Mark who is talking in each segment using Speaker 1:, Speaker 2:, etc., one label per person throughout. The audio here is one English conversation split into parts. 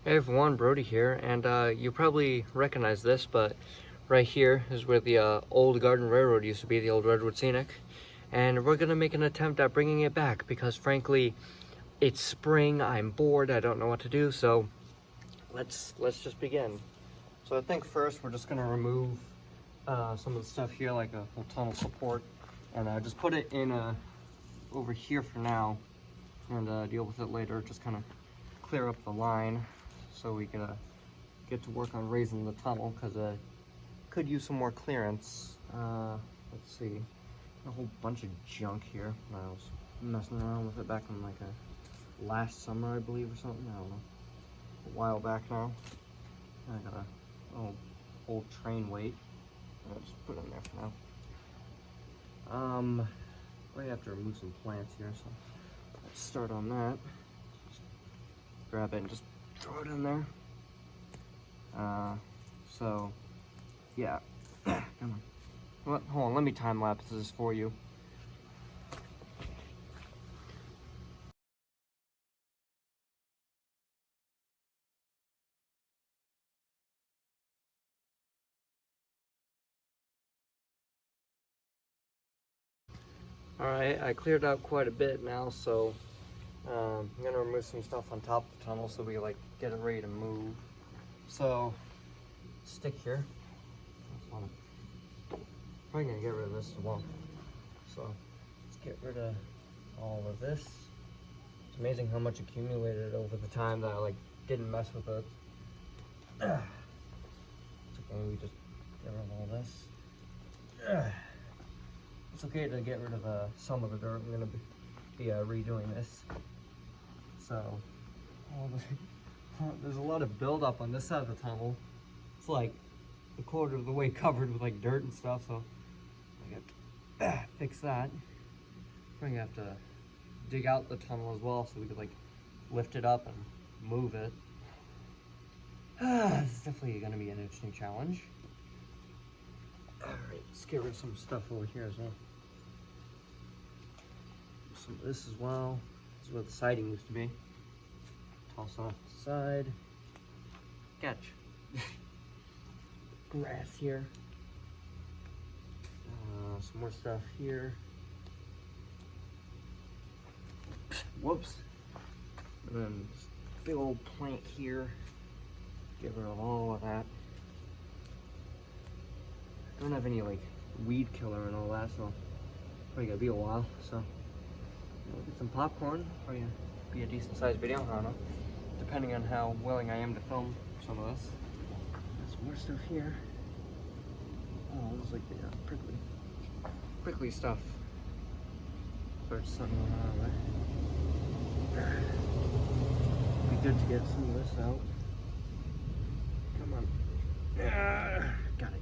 Speaker 1: Hey everyone, Brody here, and you probably recognize this, but right here is where the old Garden Railroad used to be, the old Redwood Scenic, and we're gonna make an attempt at bringing it back because frankly, it's spring, I'm bored, I don't know what to do, so let's just begin. So I think first we're just gonna remove some of the stuff here, like a whole tunnel support, and just put it in over here for now, and deal with it later, just kind of clear up the line so we can get to work on raising the tunnel, because could use some more clearance. Let's see, a whole bunch of junk here. I was messing around with it back in like last summer, I believe, or something. I don't know, a while back now. I got a old train weight. I'll just put it in there for now. We have to remove some plants here, so let's start on that. Just grab it and just throw it in there. So yeah. Come on. Hold on, let me time lapse this for you. Alright, I cleared out quite a bit now, so I'm gonna remove some stuff on top of the tunnel so we can, like, get it ready to move. So, stick here. Probably gonna get rid of this as well. So, let's get rid of all of this. It's amazing how much accumulated over the time that I, like, didn't mess with it. It's okay, we just get rid of all this. It's okay to get rid of some of the dirt. I'm gonna be redoing this. So, there's a lot of buildup on this side of the tunnel. It's like a quarter of the way covered with like dirt and stuff. So I got to fix that. We're gonna have to dig out the tunnel as well so we could like lift it up and move it. It's definitely gonna be an interesting challenge. All right, let's get rid of some stuff over here as well. Some of this as well. This is where the siding used to be. Toss off the side. Catch. Grass here. Some more stuff here. Whoops. And then this big old plant here. Get rid of all of that. I don't have any like weed killer and all that, so probably gonna be a while. So we'll get some popcorn. Probably be a decent sized video. I don't know, depending on how willing I am to film some of this. Some more stuff here. Oh, this is like the prickly stuff. There's something going on there. Be good to get some of this out. Come on. Got it.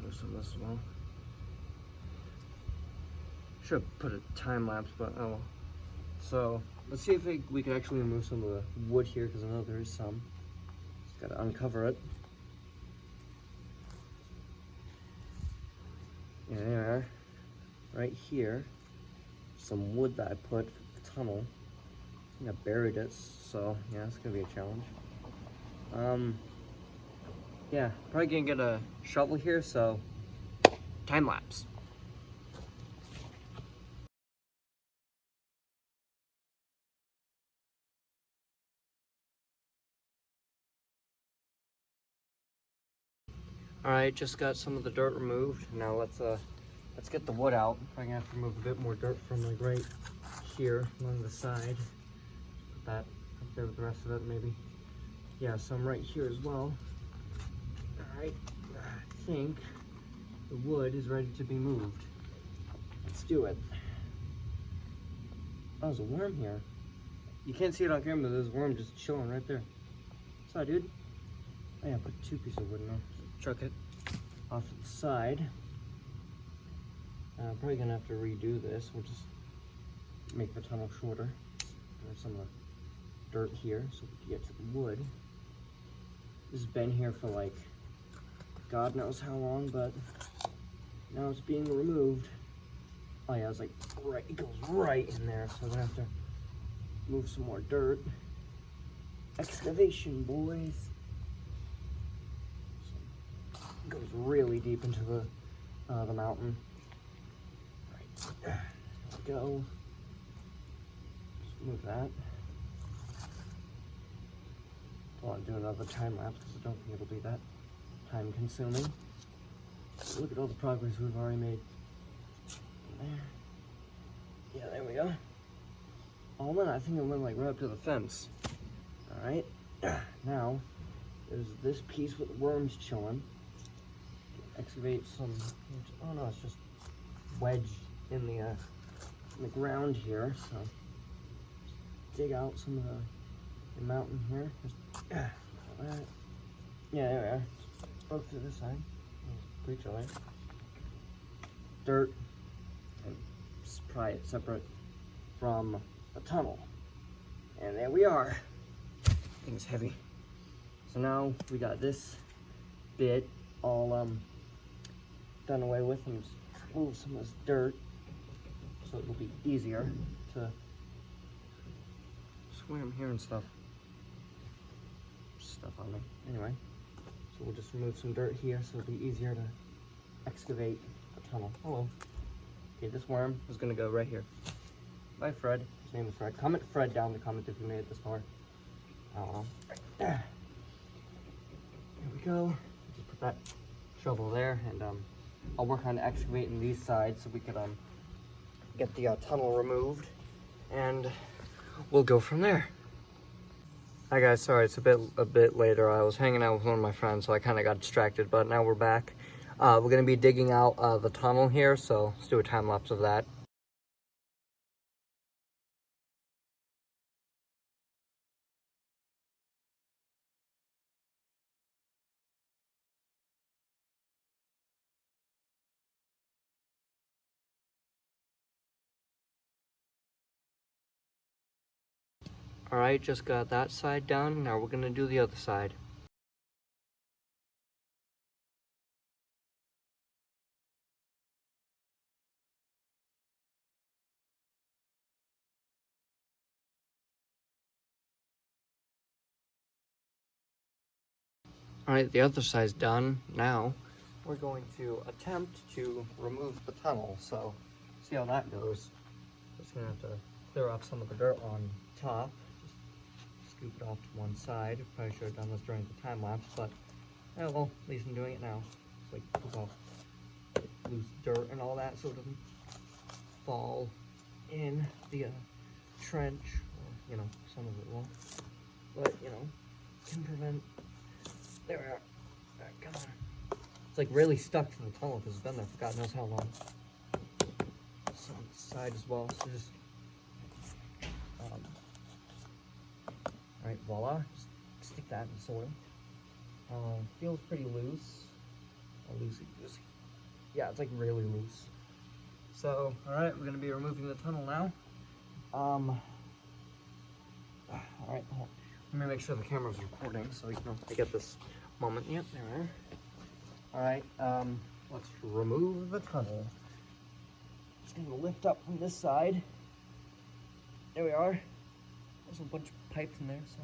Speaker 1: There's some of this as well. Should have put a time lapse, but oh well. So let's see if we can actually remove some of the wood here, because I know there is some. Just gotta uncover it. Yeah, there, right here, some wood that I put for the tunnel. I think I buried it, so yeah, it's gonna be a challenge. Yeah, probably gonna get a shovel here, so time lapse. All right, just got some of the dirt removed. Now let's get the wood out. I'm gonna have to remove a bit more dirt from like right here along the side. Put that up there with the rest of it, maybe. Yeah, some right here as well. All right, I think the wood is ready to be moved. Let's do it. Oh, there's a worm here. You can't see it on camera, but there's a worm just chilling right there. What's up, dude? Oh yeah, put 2 pieces of wood in there. Chuck it off to the side. I'm probably gonna have to redo this. We'll just make the tunnel shorter. There's some of the dirt here so we can get to the wood. This has been here for like God knows how long, but now it's being removed. Oh yeah, it's like right, it goes right in there, so I'm gonna have to move some more dirt. excavation, boys. So, it goes really deep into the mountain. Right. There we go. Just move that. Don't want to do another time lapse because I don't think it'll be that time consuming. Look at all the progress we've already made. There. Yeah, there we go. Oh man, I think it went like right up to the fence. Alright. Now, there's this piece with worms chilling. Excavate some, oh no, it's just wedged in the ground here, so dig out some of the mountain here. Just, that. Yeah, there we are. Broke through this side. Breach away. Dirt. And just pry it separate from the tunnel. And there we are. Thing's heavy. So now we got this bit all done away with, and just move some of this dirt so it'll be easier to swim here and stuff. Stuff on me. Anyway, so we'll just remove some dirt here so it'll be easier to excavate the tunnel. Hello. Okay, this worm is gonna go right here. Bye, Fred. His name is Fred. Comment Fred down in the comment if you made it this far. I don't know. There we go. Just put that shovel there, and I'll work on excavating these sides so we could get the tunnel removed, and we'll go from there. Hi guys, sorry it's a bit later. I was hanging out with one of my friends, so I kind of got distracted, but now we're back. We're gonna be digging out the tunnel here, so let's do a time lapse of that. Alright, just got that side done. Now we're gonna do the other side. Alright, the other side's done. Now we're going to attempt to remove the tunnel. So, see how that goes. Just gonna have to clear off some of the dirt on top. Just scoop it off to one side. Probably should have done this during the time lapse, but yeah, well, at least I'm doing it now. It's like pull off loose dirt and all that so it doesn't fall in the trench, or, you know, some of it won't. But, you know, can prevent. There we are. Alright, come on. It's like really stuck to the tunnel because it's been there for God knows how long. It's on the side as well, so just alright, voila. Just stick that in the soil. Feels pretty loose. Loosey. Yeah, it's like really loose. So, alright, we're gonna be removing the tunnel now. Alright, let me make sure the camera's recording so you know I get this moment. Yep, there we are. Alright, let's remove the tunnel. Just gonna lift up from this side. There we are. There's a bunch of pipes in there, so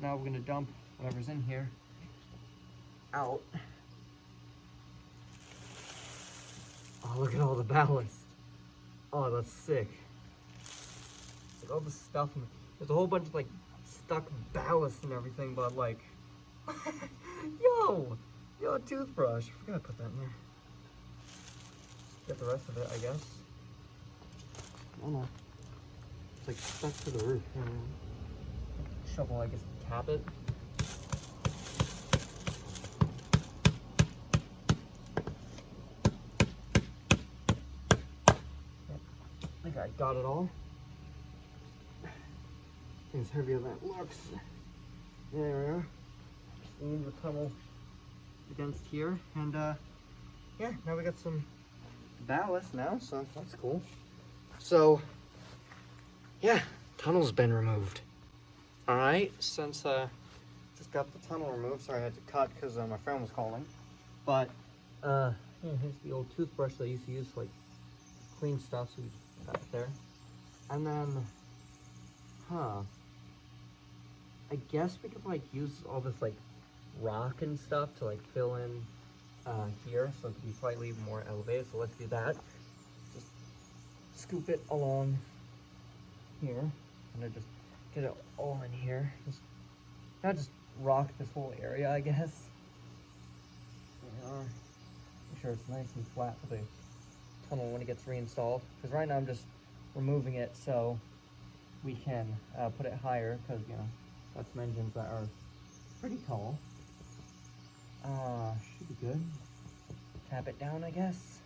Speaker 1: now we're gonna dump whatever's in here out. Oh, look at all the ballast. Oh, that's sick. Like all the stuff, there's a whole bunch of like stuck ballast and everything, but like, yo, toothbrush. I forgot to put that in there. Get the rest of it, I guess. Oh no. It's like stuck to the roof. Shovel, I guess, cap it. I think I got it all. It's heavier than it looks. There we are. Lean the tunnel against here, and yeah, now we got some ballast now, so that's cool. So yeah, tunnel's been removed. All right, since just got the tunnel removed. Sorry, I had to cut because my friend was calling. But yeah, here's the old toothbrush that I used to use to like clean stuff. So we got it there, and then I guess we could like use all this like rock and stuff to like fill in here, so it could be slightly more elevated. So let's do that. Just scoop it along here, and then just get it all in here. Not just rock this whole area, I guess. Make sure it's nice and flat for the tunnel when it gets reinstalled. Because right now I'm just removing it so we can put it higher, because you know, got some engines that are pretty tall. Should be good. Tap it down, I guess.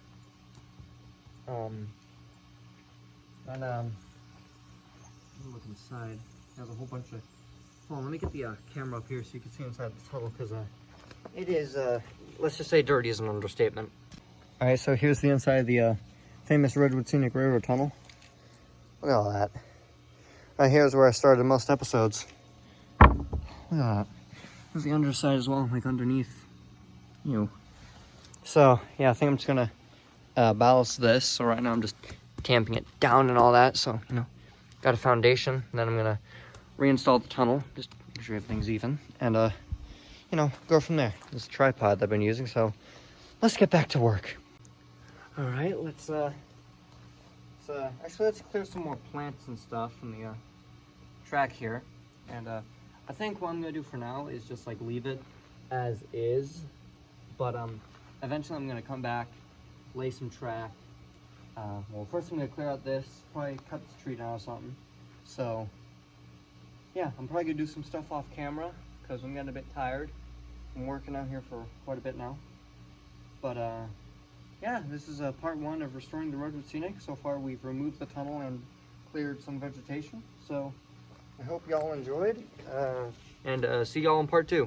Speaker 1: Look inside. There's a whole bunch of. Hold on, let me get the camera up here so you can see inside the tunnel, because it is, let's just say dirty is an understatement. All right, so here's the inside of the famous Redwood Scenic Railroad Tunnel. Look at all that. Right here is where I started most episodes. Look at that. There's the underside as well, like underneath. So, yeah, I think I'm just gonna ballast this. So right now I'm just tamping it down and all that. So, you know, got a foundation. And then I'm gonna reinstall the tunnel, just make sure everything's even. And, you know, go from there. This is a tripod that I've been using, so let's get back to work. All right, let's actually, let's clear some more plants and stuff from the track here. And I think what I'm gonna do for now is just like leave it as is. But eventually I'm gonna come back, lay some track. Well, first I'm gonna clear out this, probably cut this tree down or something. So yeah, I'm probably gonna do some stuff off camera because I'm getting a bit tired. I'm working out here for quite a bit now. But yeah, this is part 1 of restoring the Redwood Scenic. So far we've removed the tunnel and cleared some vegetation. So I hope y'all enjoyed. And see y'all in part 2.